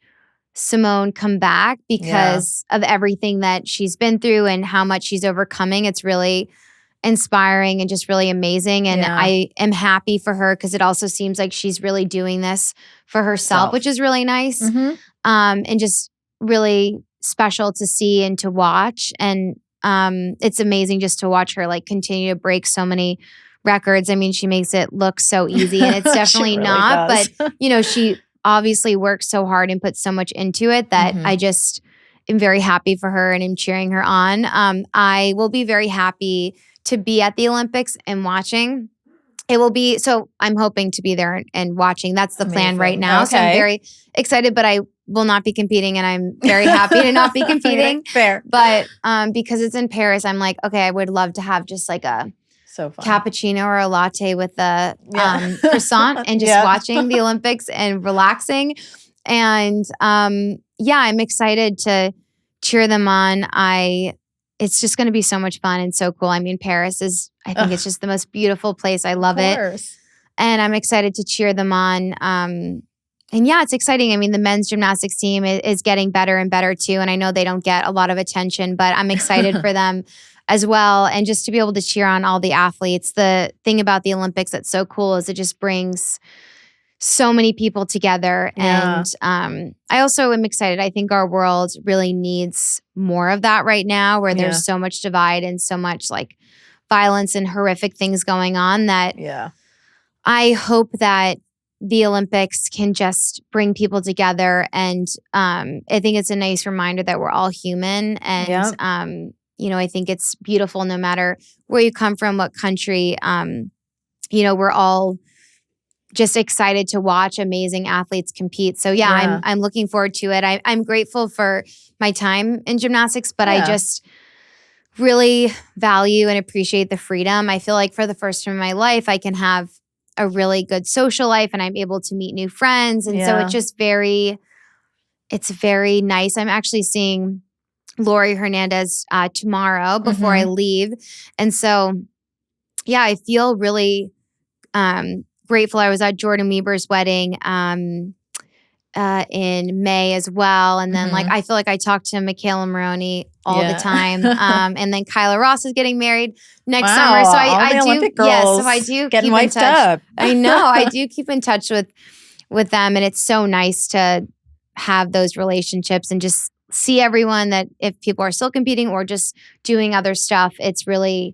Simone come back because of everything that she's been through and how much she's overcoming. It's really inspiring and just really amazing. And I am happy for her because it also seems like she's really doing this for herself, which is really nice. And just really special to see and to watch. And it's amazing just to watch her like continue to break so many records. I mean, she makes it look so easy, and it's definitely really not. Does. But, you know, she obviously works so hard and puts so much into it that I just am very happy for her and am cheering her on. I will be very happy to be at the Olympics and watching. It will be, so I'm hoping to be there and watching. That's the plan right now. Okay. So I'm very excited, but I will not be competing, and I'm very happy to not be competing. Fair. But because it's in Paris, I'm like, okay, I would love to have just like a cappuccino or a latte with a croissant and just watching the Olympics and relaxing. And I'm excited to cheer them on. It's just going to be so much fun and so cool. I mean, Paris is, I think it's just the most beautiful place. I love it. And I'm excited to cheer them on. And yeah, it's exciting. I mean, the men's gymnastics team is getting better and better too. And I know they don't get a lot of attention, but I'm excited for them as well. And just to be able to cheer on all the athletes. The thing about the Olympics that's so cool is it just brings so many people together. And I also am excited. I think our world really needs more of that right now, where there's so much divide and so much like violence and horrific things going on that I hope that the Olympics can just bring people together. And I think it's a nice reminder that we're all human. And, you know, I think it's beautiful no matter where you come from, what country, you know, we're all just excited to watch amazing athletes compete. So I'm looking forward to it. I'm grateful for my time in gymnastics, but I just really value and appreciate the freedom. I feel like for the first time in my life, I can have a really good social life and I'm able to meet new friends. And so it's just it's very nice. I'm actually seeing Lori Hernandez tomorrow before I leave. And so, I feel really grateful. I was at Jordan Weber's wedding in May as well. And then I feel like I talk to Michaela Maroney all the time. And then Kyla Ross is getting married next summer. So I do. Yes, so I do getting keep in touch. Up. I know. I do keep in touch with them. And it's so nice to have those relationships and just see everyone that if people are still competing or just doing other stuff, it's very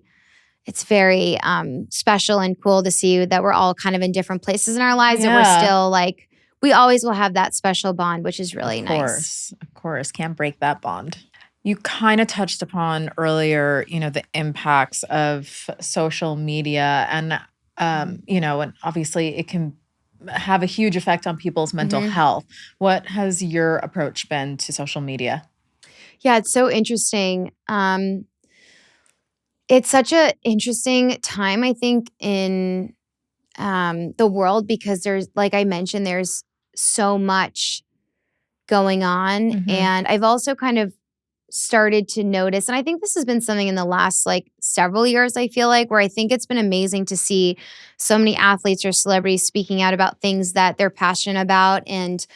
special and cool to see that we're all kind of in different places in our lives and we're still like, we always will have that special bond, which is really nice. Of course. Can't break that bond. You kind of touched upon earlier, you know, the impacts of social media and, you know, and obviously it can have a huge effect on people's mental health. What has your approach been to social media? Yeah, it's so interesting. It's such an interesting time, I think, in the world because there's, like I mentioned, there's so much going on. And I've also kind of started to notice, and I think this has been something in the last like several years, I feel like, where I think it's been amazing to see so many athletes or celebrities speaking out about things that they're passionate about. And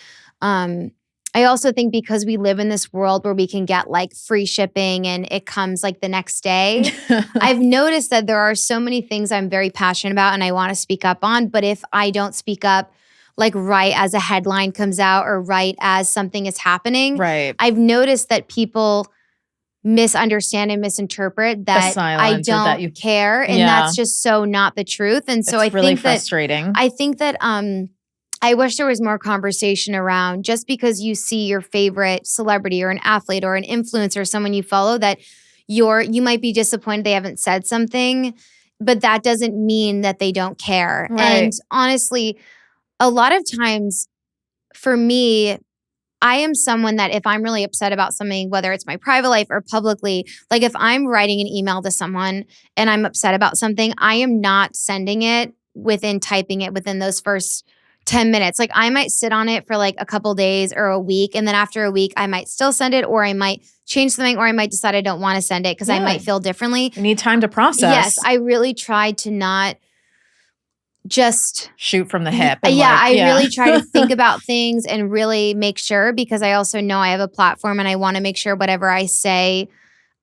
I also think because we live in this world where we can get like free shipping and it comes like the next day, I've noticed that there are so many things I'm very passionate about and I want to speak up on. But if I don't speak up like right as a headline comes out or right as something is happening, I've noticed that people misunderstand and misinterpret that I don't care. And that's just so not the truth. And so I really think frustrating. I think that I wish there was more conversation around just because you see your favorite celebrity or an athlete or an influencer or someone you follow that you might be disappointed they haven't said something, but that doesn't mean that they don't care. Right. And honestly, a lot of times for me, I am someone that if I'm really upset about something, whether it's my private life or publicly, like if I'm writing an email to someone and I'm upset about something, I am not sending it typing it within those first 10 minutes. Like I might sit on it for like a couple days or a week. And then after a week, I might still send it, or I might change something, or I might decide I don't want to send it because I might feel differently. You need time to process. Yes. I really try to not just shoot from the hip. I really try to think about things and really make sure, because I also know I have a platform and I want to make sure whatever I say,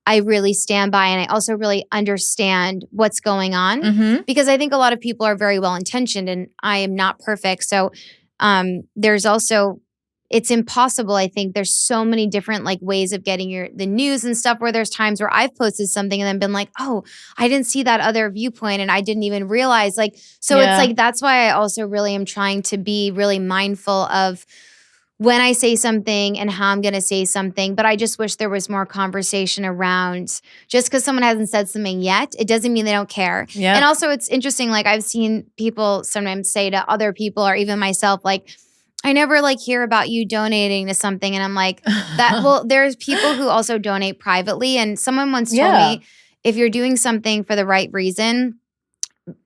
I really stand by, and I also really understand what's going on, because I think a lot of people are very well intentioned and I am not perfect. So there's also, it's impossible. I think there's so many different like ways of getting the news and stuff, where there's times where I've posted something and then been like, oh, I didn't see that other viewpoint and I didn't even realize. Like, so it's like, that's why I also really am trying to be really mindful of when I say something and how I'm going to say something. But I just wish there was more conversation around, just because someone hasn't said something yet, it doesn't mean they don't care. Yeah. And also it's interesting. Like I've seen people sometimes say to other people, or even myself, like, I never like hear about you donating to something. And I'm like, there's people who also donate privately. And someone once told me, if you're doing something for the right reason,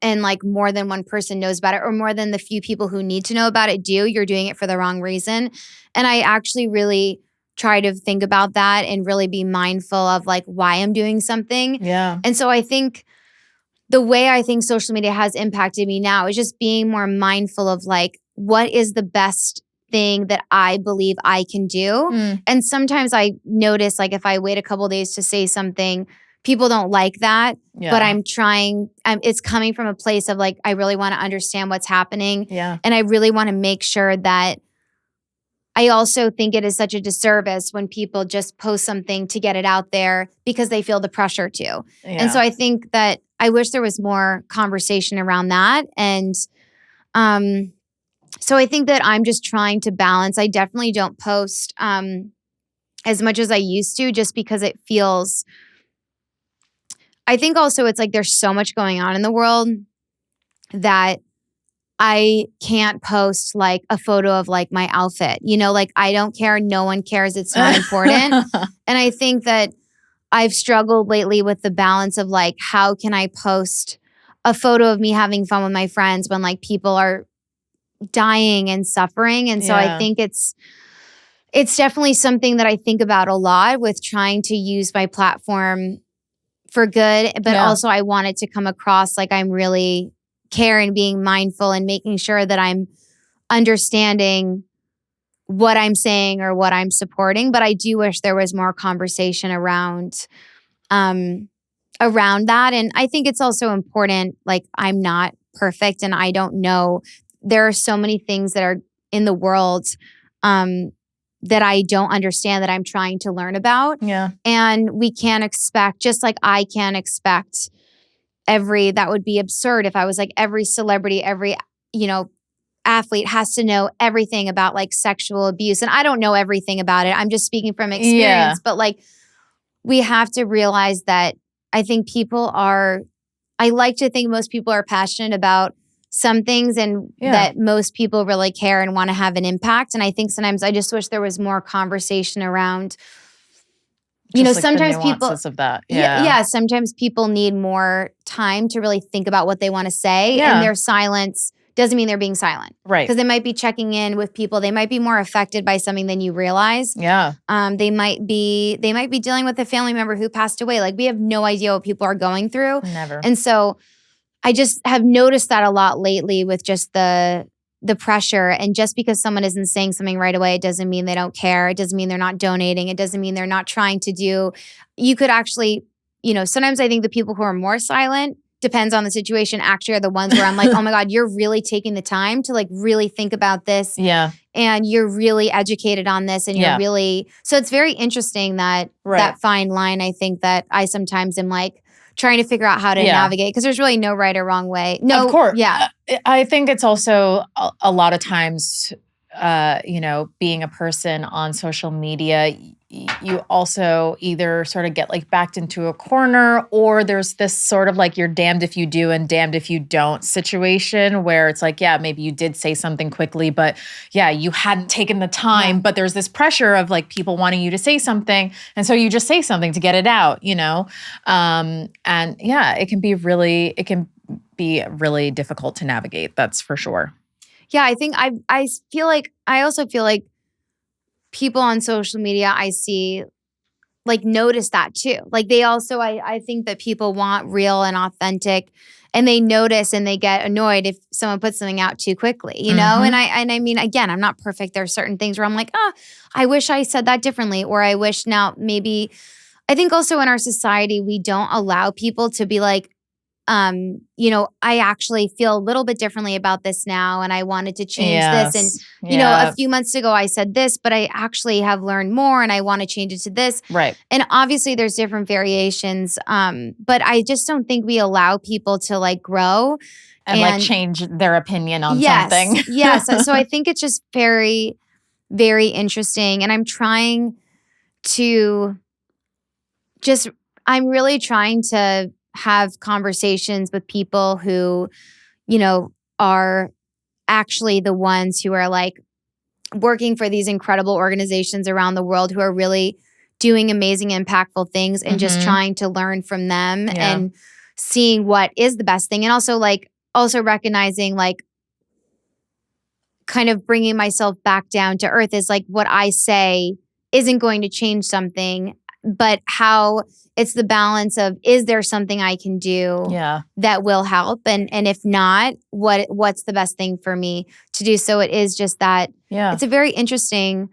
and like more than one person knows about it, or more than the few people who need to know about it you're doing it for the wrong reason. And I actually really try to think about that and really be mindful of like why I'm doing something. Yeah. And so I think the way I think social media has impacted me now is just being more mindful of like, what is the best thing that I believe I can do? And sometimes I notice like if I wait a couple of days to say something, people don't like that, but I'm trying, it's coming from a place of like, I really want to understand what's happening. Yeah. And I really want to make sure that I also think it is such a disservice when people just post something to get it out there because they feel the pressure to. Yeah. And so I think that I wish there was more conversation around that. And so I think that I'm just trying to balance. I definitely don't post as much as I used to, just because it feels, I think also it's like there's so much going on in the world that I can't post like a photo of like my outfit. You know, like I don't care. No one cares. It's not important. And I think that I've struggled lately with the balance of like, how can I post a photo of me having fun with my friends when like people are dying and suffering. And so I think it's definitely something that I think about a lot with trying to use my platform for good. But also I want it to come across like I'm really caring, being mindful, and making sure that I'm understanding what I'm saying or what I'm supporting. But I do wish there was more conversation around that. And I think it's also important, like I'm not perfect and I don't know. There are so many things that are in the world that I don't understand, that I'm trying to learn about. Yeah. And we can't expect, just like I can't expect that would be absurd if I was like every celebrity, every, athlete has to know everything about like sexual abuse. And I don't know everything about it. I'm just speaking from experience. But like, we have to realize that I think I like to think most people are passionate about some things, and that most people really care and want to have an impact. And I think sometimes I just wish there was more conversation around, like sometimes the people of that. Sometimes people need more time to really think about what they want to say, and their silence doesn't mean they're being silent. Right. Because they might be checking in with people. They might be more affected by something than you realize. Yeah. They might be dealing with a family member who passed away. Like we have no idea what people are going through. Never. And so I just have noticed that a lot lately with just the pressure. And just because someone isn't saying something right away, it doesn't mean they don't care. It doesn't mean they're not donating. It doesn't mean they're not trying to do. You could actually, sometimes I think the people who are more silent, depends on the situation, actually are the ones where I'm like, oh my God, you're really taking the time to like really think about this. Yeah. And you're really educated on this, and you're really, so it's very interesting that fine line. I think that I sometimes am like trying to figure out how to navigate, because there's really no right or wrong way. No, of course. Yeah. I think it's also a lot of times being a person on social media, you also either sort of get like backed into a corner, or there's this sort of like you're damned if you do and damned if you don't situation where it's like, yeah, maybe you did say something quickly, but yeah, you hadn't taken the time, but there's this pressure of like people wanting you to say something. And so you just say something to get it out, and yeah, it can be really difficult to navigate. That's for sure. Yeah, I think I also feel like people on social media I see like notice that too. Like they also, I think that people want real and authentic, and they notice and they get annoyed if someone puts something out too quickly, And I mean, again, I'm not perfect. There are certain things where I'm like, I wish I said that differently, or I wish now maybe. I think also in our society we don't allow people to be like, I actually feel a little bit differently about this now, and I wanted to change this. And, a few months ago I said this, but I actually have learned more and I want to change it to this. Right. And obviously there's different variations. But I just don't think we allow people to like grow and like change their opinion on something. Yes. So I think it's just very, very interesting. And I'm trying to I'm really trying to have conversations with people who, are actually the ones who are like working for these incredible organizations around the world who are really doing amazing, impactful things, and just trying to learn from them and seeing what is the best thing. And also recognizing like kind of bringing myself back down to earth is like what I say isn't going to change something, but how it's the balance of, is there something I can do that will help? And if not, what's the best thing for me to do? So it is just that it's a very interesting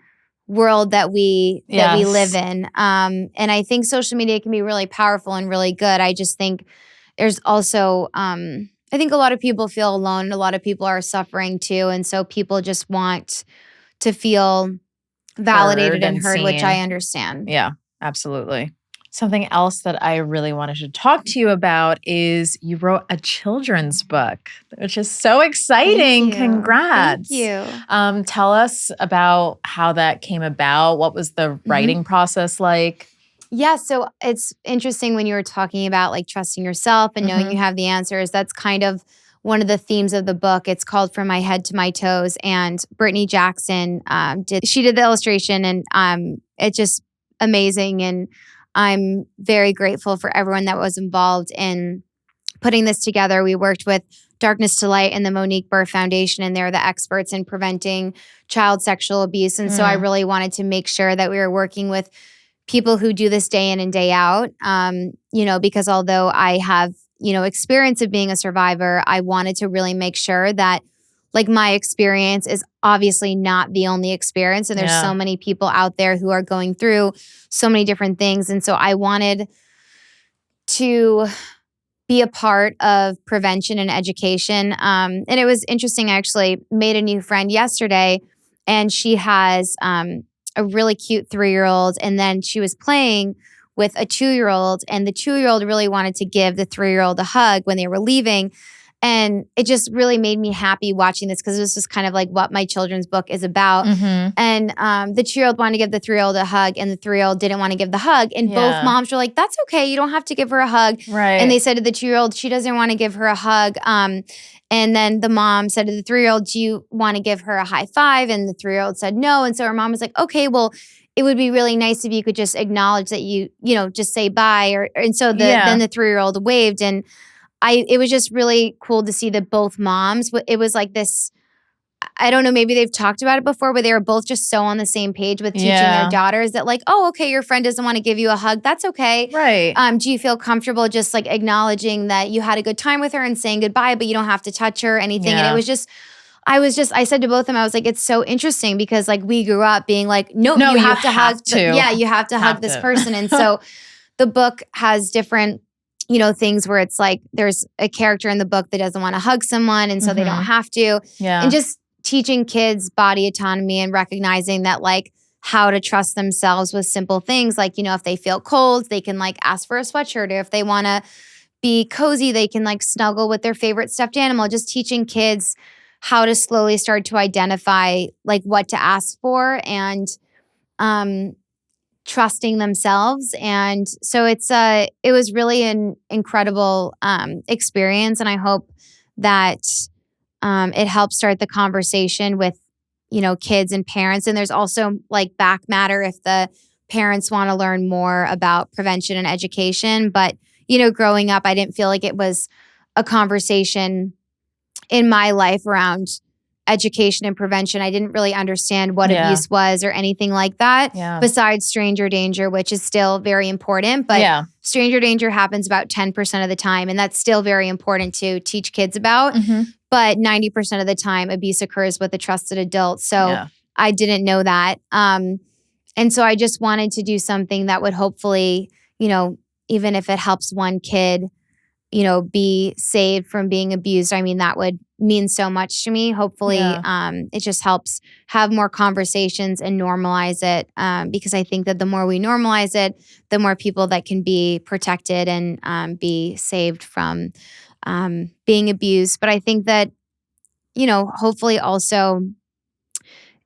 world that we live in. And I think social media can be really powerful and really good. I just think there's also, I think a lot of people feel alone. A lot of people are suffering too. And so people just want to feel validated and heard, which I understand. Yeah, absolutely. Something else that I really wanted to talk to you about is you wrote a children's book, which is so exciting. Congrats. Thank you. Tell us about how that came about. What was the writing process like? Yeah, so it's interesting when you were talking about like trusting yourself and knowing you have the answers. That's kind of one of the themes of the book. It's called From My Head to My Toes, and Brittany Jackson did the illustration, and it's just amazing. And I'm very grateful for everyone that was involved in putting this together. We worked with Darkness to Light and the Monique Burr Foundation, and they're the experts in preventing child sexual abuse. And so I really wanted to make sure that we were working with people who do this day in and day out, because although I have, experience of being a survivor, I wanted to really make sure that like my experience is obviously not the only experience. And there's so many people out there who are going through so many different things. And so I wanted to be a part of prevention and education. And it was interesting. I actually made a new friend yesterday, and she has a really cute 3-year-old. And then she was playing with a 2-year-old, and the 2-year-old really wanted to give the 3-year-old a hug when they were leaving. And it just really made me happy watching this, because this was kind of like what my children's book is about. And the 2-year-old wanted to give the 3-year-old a hug, and the 3-year-old didn't want to give the hug. And both moms were like, that's okay. You don't have to give her a hug. Right. And they said to the 2-year-old, she doesn't want to give her a hug. And then the mom said to the 3-year-old, do you want to give her a high five? And the 3-year-old said no. And so her mom was like, okay, well, it would be really nice if you could just acknowledge that just say bye. And so then the 3-year-old waved, and it was just really cool to see that both moms, it was like this, I don't know, maybe they've talked about it before, but they were both just so on the same page with teaching their daughters that like, oh, okay, your friend doesn't want to give you a hug. That's okay. Right. Do you feel comfortable just like acknowledging that you had a good time with her and saying goodbye, but you don't have to touch her or anything? And it was just, I said to both of them, I was like, it's so interesting, because like we grew up being like, no, you have to hug. You have to hug this person. And so the book has different things where it's like there's a character in the book that doesn't want to hug someone, and so they don't have to. And just teaching kids body autonomy and recognizing that like how to trust themselves with simple things. Like, if they feel cold, they can like ask for a sweatshirt, or if they want to be cozy, they can like snuggle with their favorite stuffed animal. Just teaching kids how to slowly start to identify like what to ask for and trusting themselves. And so it was really an incredible experience. And I hope that it helps start the conversation with, kids and parents. And there's also like back matter if the parents want to learn more about prevention and education. But, growing up, I didn't feel like it was a conversation in my life around education and prevention. I didn't really understand what abuse was or anything like that besides stranger danger, which is still very important. But stranger danger happens about 10% of the time. And that's still very important to teach kids about. Mm-hmm. But 90% of the time, abuse occurs with a trusted adult. So I didn't know that. And so I just wanted to do something that would hopefully, even if it helps one kid, be saved from being abused. I mean, that would mean so much to me. Hopefully, it just helps have more conversations and normalize it. Because I think that the more we normalize it, the more people that can be protected and be saved from being abused. But I think that, hopefully also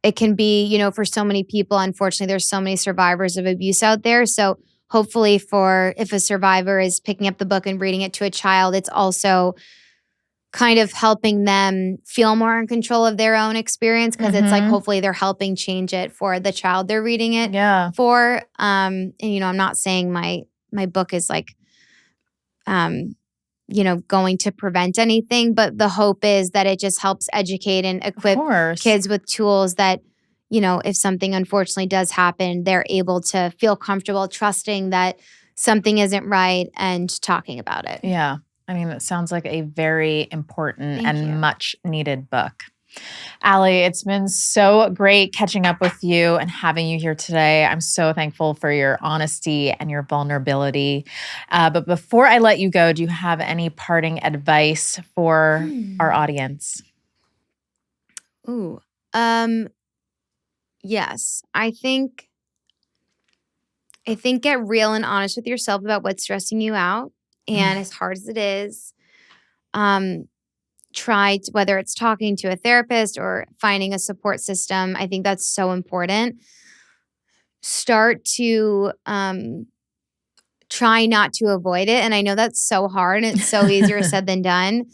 it can be, for so many people, unfortunately, there's so many survivors of abuse out there. So hopefully if a survivor is picking up the book and reading it to a child, it's also kind of helping them feel more in control of their own experience because it's like hopefully they're helping change it for the child they're reading it for. And, I'm not saying my book is like, going to prevent anything, but the hope is that it just helps educate and equip kids with tools that, if something unfortunately does happen, they're able to feel comfortable trusting that something isn't right and talking about it. Yeah. I mean, it sounds like a very important and much needed book. Allie, it's been so great catching up with you and having you here today. I'm so thankful for your honesty and your vulnerability. But before I let you go, do you have any parting advice for our audience? Ooh. Yes. I think get real and honest with yourself about what's stressing you out. And as hard as it is, whether it's talking to a therapist or finding a support system. I think that's so important. Start to try not to avoid it. And I know that's so hard and it's so easier said than done.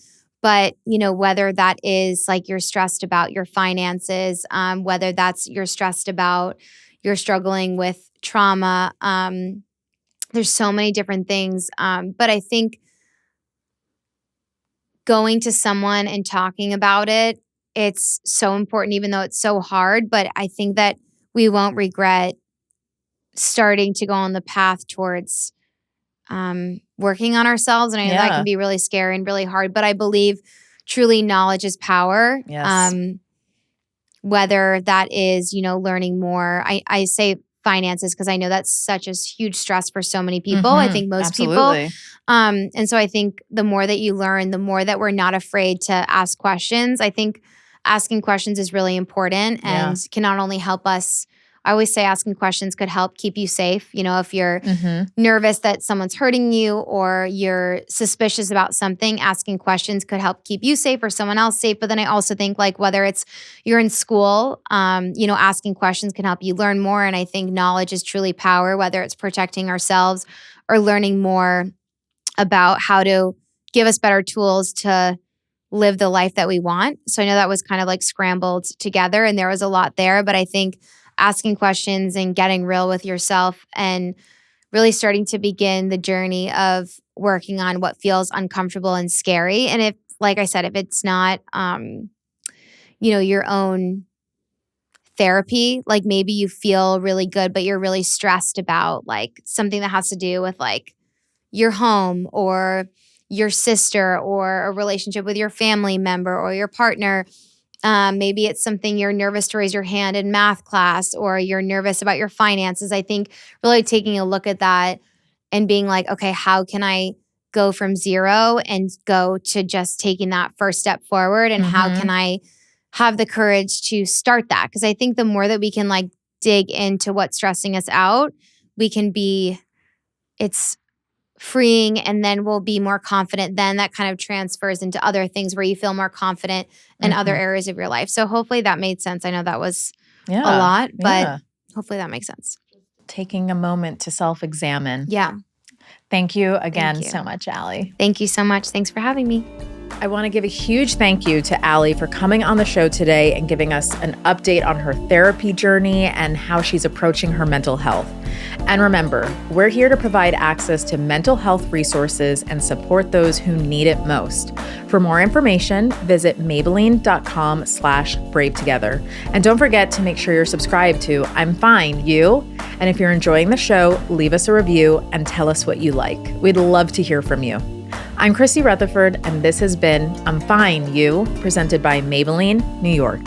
But, whether that is like you're stressed about your finances, whether that's you're stressed about you're struggling with trauma, there's so many different things. But I think going to someone and talking about it, it's so important, even though it's so hard. But I think that we won't regret starting to go on the path towards working on ourselves. And I know that can be really scary and really hard, but I believe truly knowledge is power. Yes. Whether that is, learning more. I say finances because I know that's such a huge stress for so many people. I think most people. And so I think the more that you learn, the more that we're not afraid to ask questions. I think asking questions is really important and can not only help us. I always say asking questions could help keep you safe. If you're nervous that someone's hurting you or you're suspicious about something, asking questions could help keep you safe or someone else safe. But then I also think like whether it's you're in school, asking questions can help you learn more. And I think knowledge is truly power, whether it's protecting ourselves or learning more about how to give us better tools to live the life that we want. So I know that was kind of like scrambled together and there was a lot there, but I think asking questions and getting real with yourself and really starting to begin the journey of working on what feels uncomfortable and scary. And if, like I said, if it's not, your own therapy, like maybe you feel really good, but you're really stressed about like something that has to do with like your home or your sister or a relationship with your family member or your partner. Maybe it's something you're nervous to raise your hand in math class or you're nervous about your finances. I think really taking a look at that and being like, okay, how can I go from zero and go to just taking that first step forward? And how can I have the courage to start that? Because I think the more that we can like dig into what's stressing us out, we can be, it's freeing, and then we'll be more confident. Then that kind of transfers into other things where you feel more confident in other areas of your life. So hopefully that made sense. I know that was a lot, but hopefully that makes sense. Taking a moment to self-examine. Yeah. Thank you again so much, Allie. Thank you so much. Thanks for having me. I want to give a huge thank you to Allie for coming on the show today and giving us an update on her therapy journey and how she's approaching her mental health. And remember, we're here to provide access to mental health resources and support those who need it most. For more information, visit Maybelline.com/bravetogether. And don't forget to make sure you're subscribed to I'm Fine, You. And if you're enjoying the show, leave us a review and tell us what you like. We'd love to hear from you. I'm Chrissy Rutherford, and this has been I'm Fine, You, presented by Maybelline, New York.